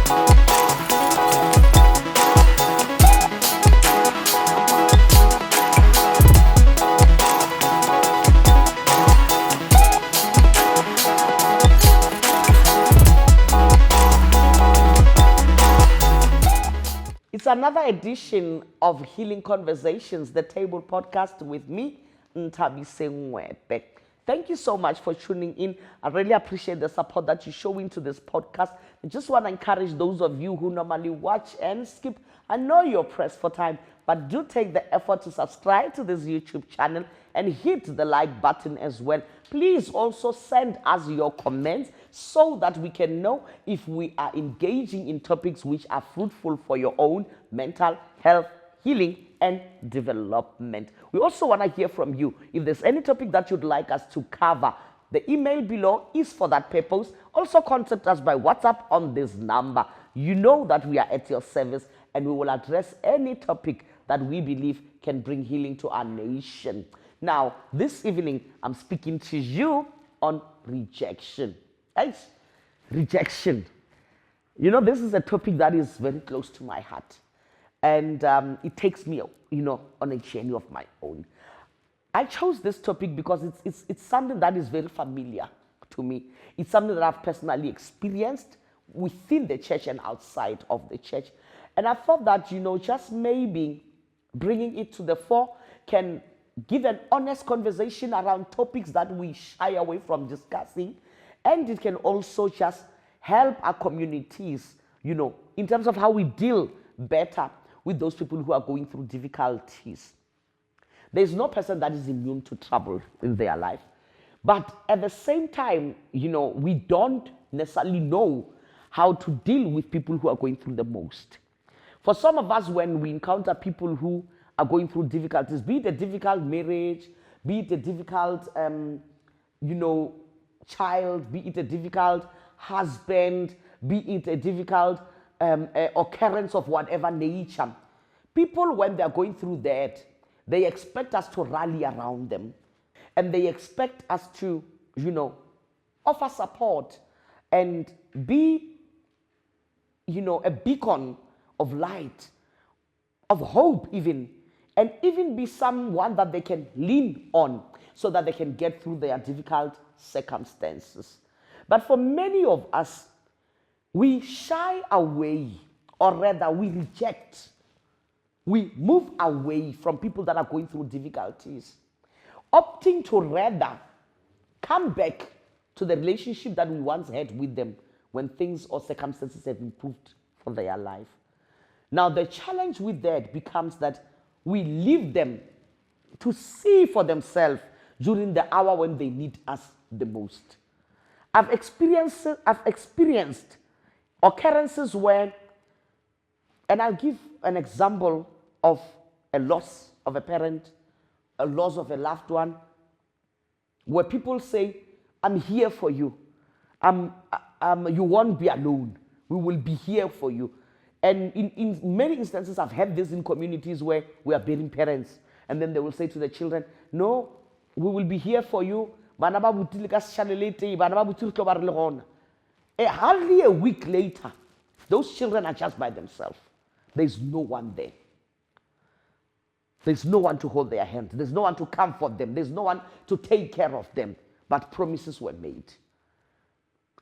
It's another edition of Healing Conversations, the Table Podcast with me, Ntabise Ngwebe. Thank you so much for tuning in. I really appreciate the support that you show into this podcast. I just want to encourage those of you who normally watch and skip. I know you're pressed for time, but do take the effort to subscribe to this YouTube channel and hit the like button as well. Please also send us your comments so that we can know if we are engaging in topics which are fruitful for your own mental health, healing, and development. We also want to hear from you. If there's any topic that you'd like us to cover, the email below is for that purpose. Also contact us by WhatsApp on this number. You know that we are at your service and we will address any topic that we believe can bring healing to our nation. Now, this evening, I'm speaking to you on rejection. Yes, rejection. You know, this is a topic that is very close to my heart. And it takes me, on a journey of my own. I chose this topic because it's something that is very familiar to me. It's something that I've personally experienced within the church and outside of the church. And I thought that, just maybe bringing it to the fore can give an honest conversation around topics that we shy away from discussing. And it can also just help our communities, in terms of how we deal better with those people who are going through difficulties. There's no person that is immune to trouble in their life. But at the same time, we don't necessarily know how to deal with people who are going through the most. For some of us, when we encounter people who are going through difficulties, be it a difficult marriage, be it a difficult, child, be it a difficult husband, be it a difficult occurrence of whatever nature. People, when they're going through that, they expect us to rally around them. And they expect us to, offer support and be, a beacon of light, of hope even, and even be someone that they can lean on so that they can get through their difficult circumstances. But for many of us, we shy away, or rather we reject. We move away from people that are going through difficulties, opting to rather come back to the relationship that we once had with them when things or circumstances have improved for their life. Now, the challenge with that becomes that we leave them to see for themselves during the hour when they need us the most. I've experienced occurrences where, and I'll give an example of a loss of a parent, a loss of a loved one, where people say, I'm here for you. You won't be alone. We will be here for you. And in many instances, I've had this in communities where we are burying parents. And then they will say to the children, no, we will be here for you. Hardly a week later, those children are just by themselves. There's no one there. There's no one to hold their hand. There's no one to comfort them. There's no one to take care of them. But promises were made.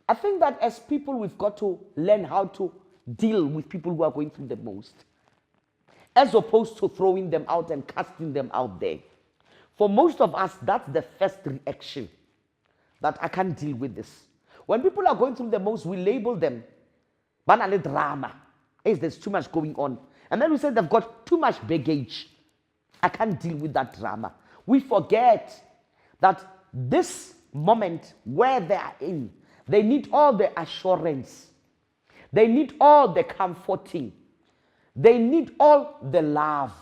I think that as people, we've got to learn how to deal with people who are going through the most, as opposed to throwing them out and casting them out there. For most of us, that's the first reaction, that I can't deal with this. When people are going through the most, we label them banale drama, as there's too much going on. And then we say they've got too much baggage. I can't deal with that drama. We forget that this moment where they are in, they need all the assurance. They need all the comforting. They need all the love.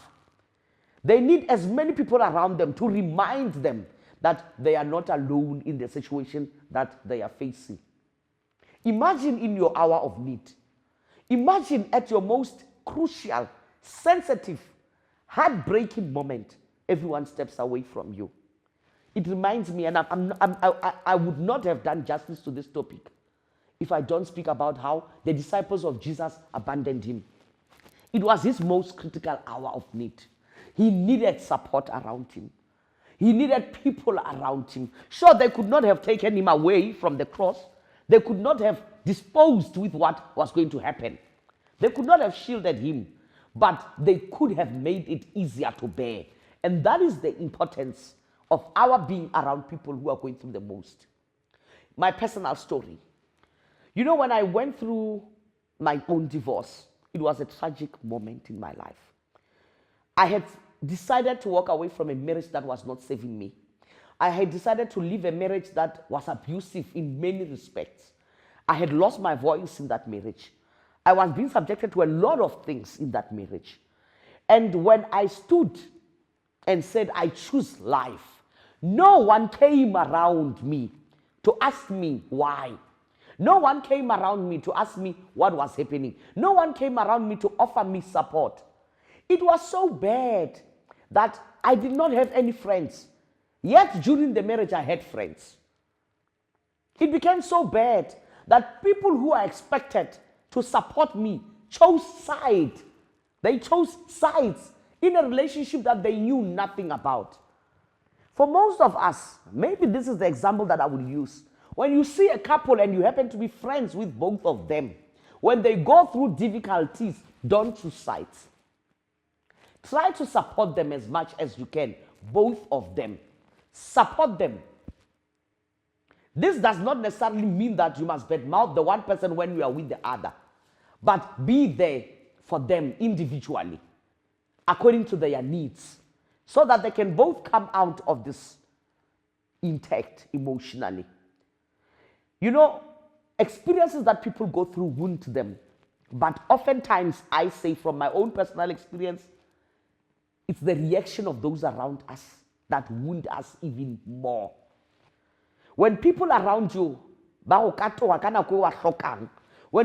They need as many people around them to remind them that they are not alone in the situation that they are facing. Imagine in your hour of need. Imagine at your most crucial, sensitive, heartbreaking moment, everyone steps away from you. It reminds me, and I would not have done justice to this topic if I don't speak about how the disciples of Jesus abandoned him. It was his most critical hour of need. He needed support around him. He needed people around him. Sure, they could not have taken him away from the cross. They could not have disposed with what was going to happen. They could not have shielded him, but they could have made it easier to bear. And that is the importance of our being around people who are going through the most. My personal story. You know, when I went through my own divorce, it was a tragic moment in my life. I had decided to walk away from a marriage that was not saving me. I had decided to leave a marriage that was abusive in many respects. I had lost my voice in that marriage. I was being subjected to a lot of things in that marriage. And when I stood and said, I choose life, no one came around me to ask me why. No one came around me to ask me what was happening. No one came around me to offer me support. It was so bad that I did not have any friends. Yet during the marriage, I had friends. It became so bad that people who are expected to support me chose sides. They chose sides in a relationship that they knew nothing about. For most of us, maybe this is the example that I would use. When you see a couple and you happen to be friends with both of them, when they go through difficulties, don't choose sides. Try to support them as much as you can, both of them. Support them. This does not necessarily mean that you must badmouth the one person when you are with the other, but be there for them individually, according to their needs, so that they can both come out of this intact emotionally. You know, experiences that people go through wound them, but oftentimes I say from my own personal experience, it's the reaction of those around us that wound us even more. When people around you, when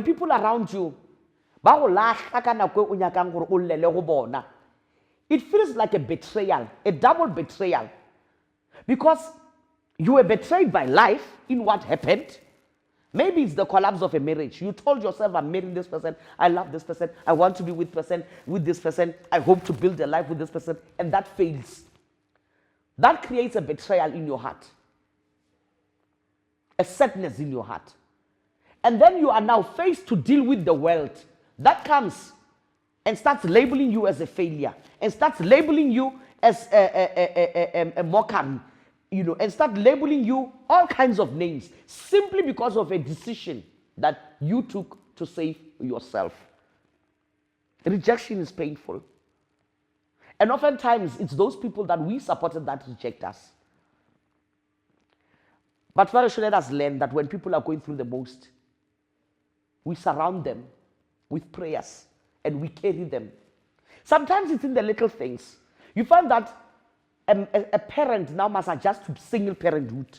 people around you, it feels like a betrayal, a double betrayal. Because you were betrayed by life in what happened. Maybe it's the collapse of a marriage. You told yourself, I'm marrying this person, I love this person, I want to be with this person, I hope to build a life with this person, and that fails. That creates a betrayal in your heart, a sadness in your heart. And then you are now faced to deal with the world that comes and starts labeling you as a failure, and starts labeling you as a mockery, you know, and start labeling you all kinds of names simply because of a decision that you took to save yourself. Rejection is painful. And oftentimes, it's those people that we supported that reject us. But very sure, let us learn that when people are going through the most, we surround them with prayers and we carry them. Sometimes it's in the little things. You find that a parent now must adjust to single parenthood.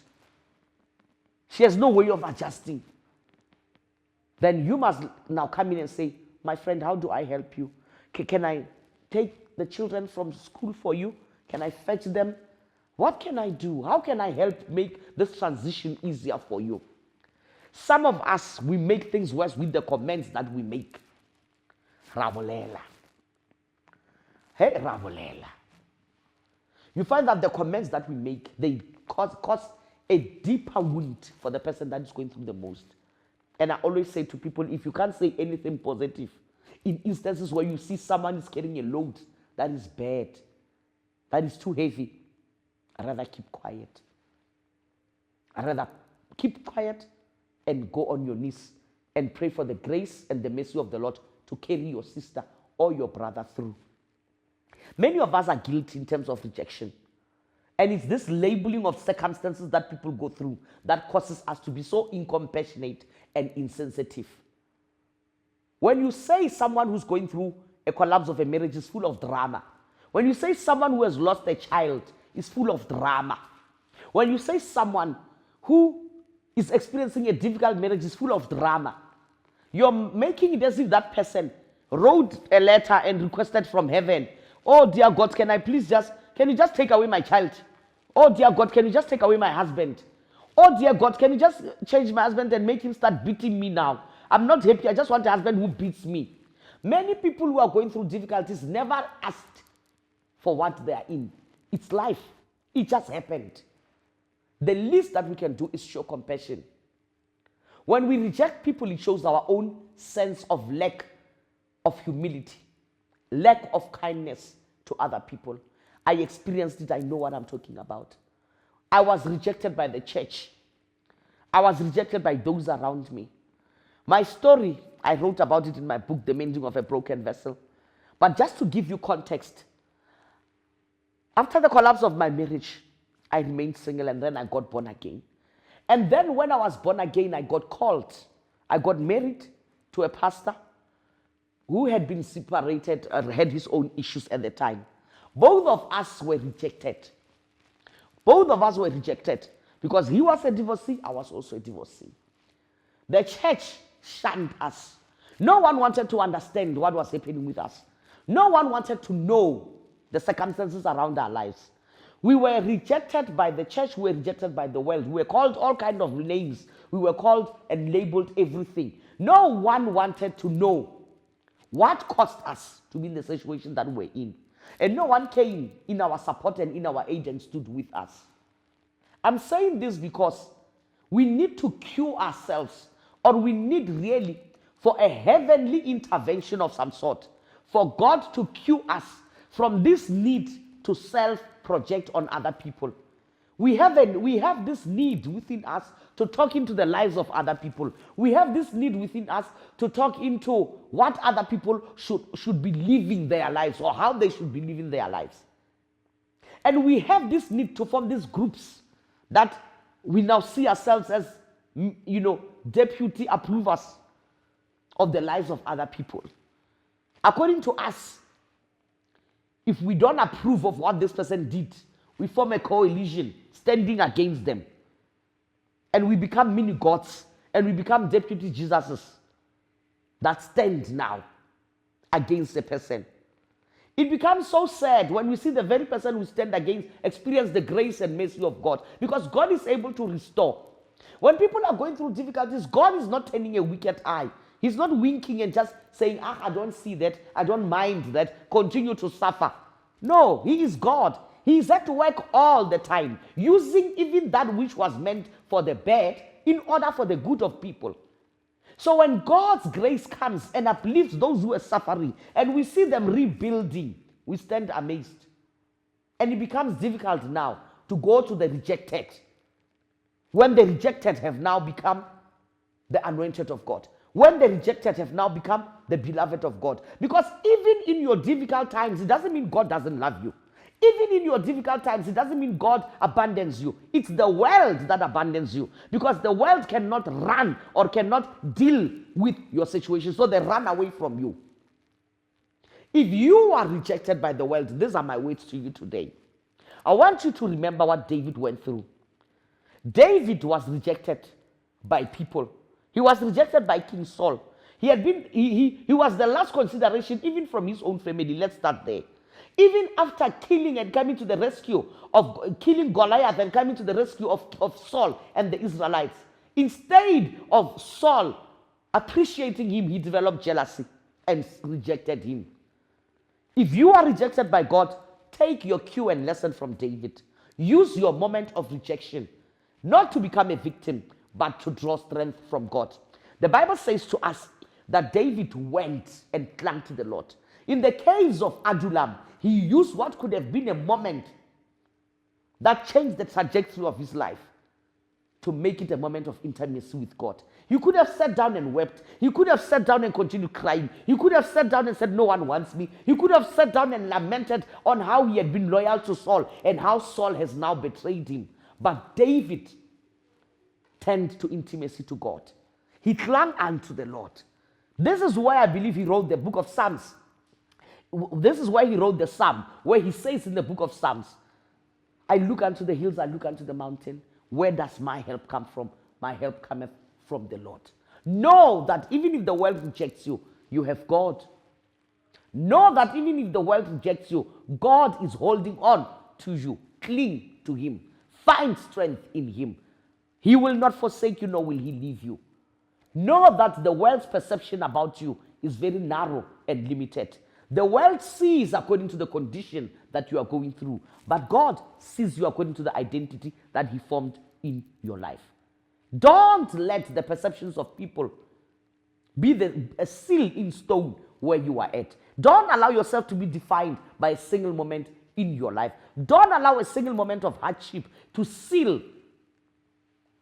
She has no way of adjusting. Then you must now come in and say, my friend, how do I help you? Can I take the children from school for you? Can I fetch them? What can I do? How can I help make this transition easier for you? Some of us, we make things worse with the comments that we make. Ravolela. Hey, Ravolela. You find that the comments that we make, they cause a deeper wound for the person that is going through the most. And I always say to people, if you can't say anything positive, in instances where you see someone is carrying a load that is bad, that is too heavy, I'd rather keep quiet. I'd rather keep quiet and go on your knees and pray for the grace and the mercy of the Lord to carry your sister or your brother through. Many of us are guilty in terms of rejection. And it's this labeling of circumstances that people go through that causes us to be so incompassionate and insensitive. When you say someone who's going through a collapse of a marriage is full of drama, when you say someone who has lost a child is full of drama, when you say someone who is experiencing a difficult marriage is full of drama, you're making it as if that person wrote a letter and requested from heaven, oh dear God, can you just take away my child? Oh dear God, can you just take away my husband? Oh dear God, can you just change my husband and make him start beating me now? I'm not happy. I just want a husband who beats me. Many people who are going through difficulties never asked for what they are in. It's life. It just happened. The least that we can do is show compassion. When we reject people, it shows our own sense of lack of humility, lack of kindness to other people. I experienced it. I know what I'm talking about. I was rejected by the church. I was rejected by those around me. My story, I wrote about it in my book, The Mending of a Broken Vessel. But just to give you context, after the collapse of my marriage, I remained single and then I got born again. And then when I was born again, I got called. I got married to a pastor who had been separated and had his own issues at the time. Both of us were rejected. Both of us were rejected because he was a divorcee, I was also a divorcee. The church shunned us. No one wanted to understand what was happening with us. No one wanted to know the circumstances around our lives. We were rejected by the church, we were rejected by the world. We were called all kinds of names. We were called and labeled everything. No one wanted to know what caused us to be in the situation that we're in. And no one came in our support and in our aid and stood with us. I'm saying this because we need to cue ourselves, or we need really for a heavenly intervention of some sort, for God to cue us from this need to self-project on other people. We have this need within us to talk into the lives of other people. We have this need within us to talk into what other people should be living their lives, or how they should be living their lives. And we have this need to form these groups that we now see ourselves as, deputy approvers of the lives of other people. According to us, if we don't approve of what this person did, we form a coalition standing against them. And we become mini gods, and we become deputy Jesuses that stand now against the person. It becomes so sad when we see the very person who stand against experience the grace and mercy of God, because God is able to restore. When people are going through difficulties, God is not turning a wicked eye. He's not winking and just saying, I don't see that, I don't mind that, continue to suffer. No, he is God. He is at work all the time, using even that which was meant for the bad in order for the good of people. So when God's grace comes and uplifts those who are suffering, and we see them rebuilding, we stand amazed. And it becomes difficult now to go to the rejected, when the rejected have now become the anointed of God. When the rejected have now become the beloved of God. Because even in your difficult times, it doesn't mean God doesn't love you. Even in your difficult times, it doesn't mean God abandons you. It's the world that abandons you. Because the world cannot run or cannot deal with your situation. So they run away from you. If you are rejected by the world, these are my words to you today. I want you to remember what David went through. David was rejected by people. He was rejected by King Saul. He was the last consideration even from his own family. Let's start there. Even after killing and coming to the rescue of killing Goliath and coming to the rescue of Saul and the Israelites, instead of Saul appreciating him, he developed jealousy and rejected him. If you are rejected by God, take your cue and lesson from David. Use your moment of rejection, not to become a victim, but to draw strength from God. The Bible says to us that David went and clung to the Lord. In the case of Adullam, he used what could have been a moment that changed the trajectory of his life to make it a moment of intimacy with God. He could have sat down and wept. He could have sat down and continued crying. He could have sat down and said, no one wants me. He could have sat down and lamented on how he had been loyal to Saul and how Saul has now betrayed him. But David turned to intimacy to God. He clung unto the Lord. This is why I believe he wrote the book of Psalms. This is why he wrote the Psalm, where he says in the book of Psalms, I look unto the hills, I look unto the mountain. Where does my help come from? My help cometh from the Lord. Know that even if the world rejects you, you have God. Know that even if the world rejects you, God is holding on to you. Cling to him. Find strength in him. He will not forsake you, nor will he leave you. Know that the world's perception about you is very narrow and limited. The world sees according to the condition that you are going through, but God sees you according to the identity that he formed in your life. Don't let the perceptions of people be a seal in stone where you are at. Don't allow yourself to be defined by a single moment in your life. Don't allow a single moment of hardship to seal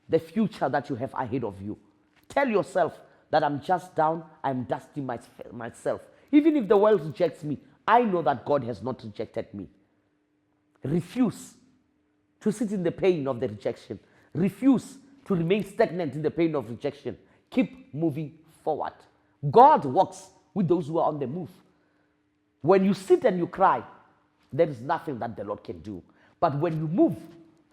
the future that you have ahead of you. Tell yourself that I'm just down, I'm dusting myself. Even if the world rejects me, I know that God has not rejected me. Refuse to sit in the pain of the rejection. Refuse to remain stagnant in the pain of rejection. Keep moving forward. God walks with those who are on the move. When you sit and you cry, there is nothing that the Lord can do. But when you move,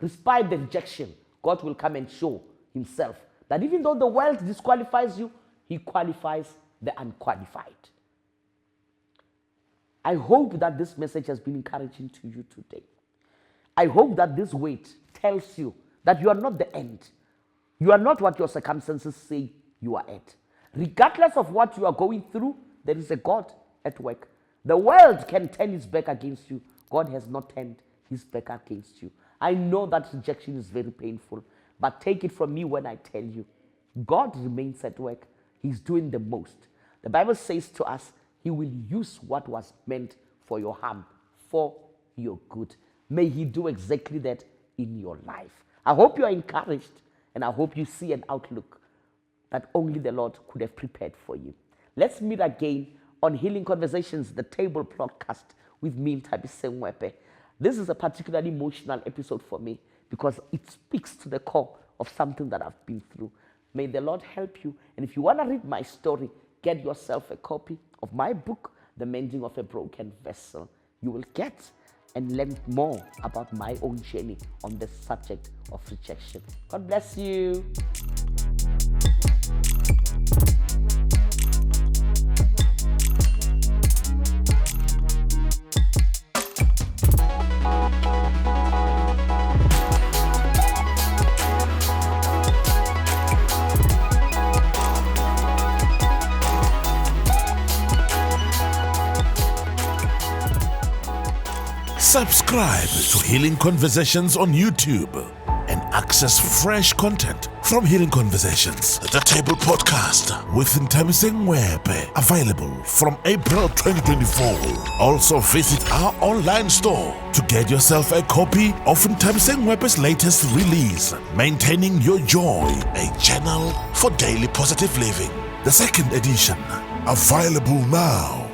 despite the rejection, God will come and show himself that even though the world disqualifies you, he qualifies the unqualified. I hope that this message has been encouraging to you today. I hope that this weight tells you that you are not the end. You are not what your circumstances say you are at. Regardless of what you are going through, there is a God at work. The world can turn its back against you. God has not turned his back against you. I know that rejection is very painful, but take it from me when I tell you, God remains at work. He's doing the most. The Bible says to us, he will use what was meant for your harm, for your good. May he do exactly that in your life. I hope you are encouraged, and I hope you see an outlook that only the Lord could have prepared for you. Let's meet again on Healing Conversations, the table podcast with me, Nthabise Mwepe. This is a particularly emotional episode for me because it speaks to the core of something that I've been through. May the Lord help you. And if you want to read my story, get yourself a copy of my book, The Mending of a Broken Vessel. You will get and learn more about my own journey on the subject of rejection. God bless you. Subscribe to Healing Conversations on YouTube and access fresh content from Healing Conversations, the table podcast with Nthabise Mwepe, available from April 2024. Also visit our online store to get yourself a copy of Nthabise Mwepe's latest release, Maintaining Your Joy, a journal for daily positive living. The second edition, available now.